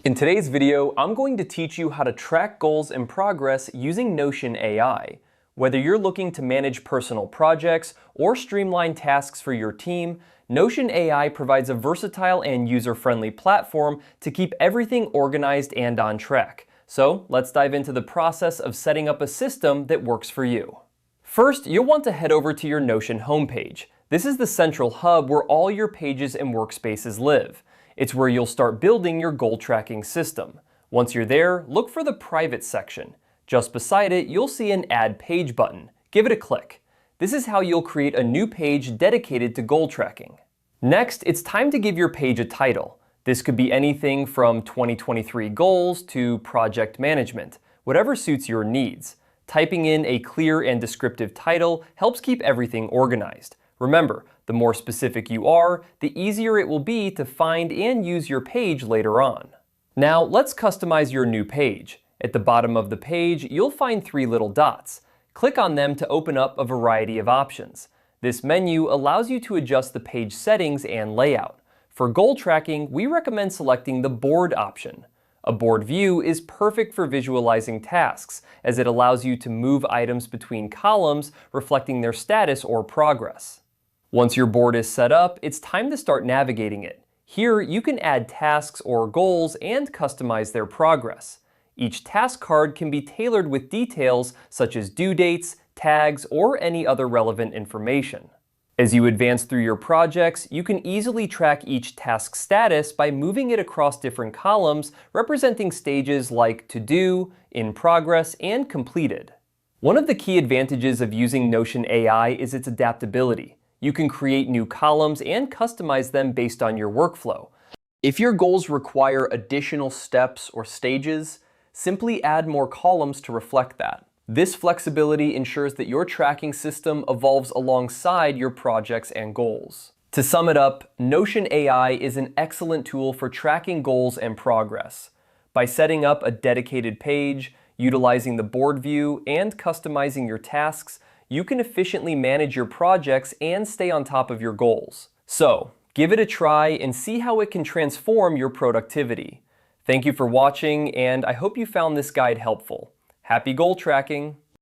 In today's video, I'm going to teach you how to track goals and progress using Notion AI. Whether you're looking to manage personal projects or streamline tasks for your team, Notion AI provides a versatile and user-friendly platform to keep everything organized and on track. So let's dive into the process of setting up a system that works for you. First, you'll want to head over to your Notion homepage. This is the central hub where all your pages and workspaces live. It's where you'll start building your goal tracking system. Once you're there, look for the Private section. Just beside it, you'll see an Add Page button. Give it a click. This is how you'll create a new page dedicated to goal tracking. Next, it's time to give your page a title. This could be anything from 2023 goals to project management, whatever suits your needs. Typing in a clear and descriptive title helps keep everything organized. Remember, the more specific you are, the easier it will be to find and use your page later on. Now, let's customize your new page. At the bottom of the page, you'll find three little dots. Click on them to open up a variety of options. This menu allows you to adjust the page settings and layout. For goal tracking, we recommend selecting the board option. A board view is perfect for visualizing tasks, as it allows you to move items between columns, reflecting their status or progress. Once your board is set up, it's time to start navigating it. Here, you can add tasks or goals and customize their progress. Each task card can be tailored with details such as due dates, tags, or any other relevant information. As you advance through your projects, you can easily track each task status by moving it across different columns representing stages like To Do, In Progress, and Completed. One of the key advantages of using Notion AI is its adaptability. You can create new columns and customize them based on your workflow. If your goals require additional steps or stages, simply add more columns to reflect that. This flexibility ensures that your tracking system evolves alongside your projects and goals. To sum it up, Notion AI is an excellent tool for tracking goals and progress. By setting up a dedicated page, utilizing the board view, and customizing your tasks, you can efficiently manage your projects and stay on top of your goals. So, give it a try and see how it can transform your productivity. Thank you for watching, and I hope you found this guide helpful. Happy goal tracking!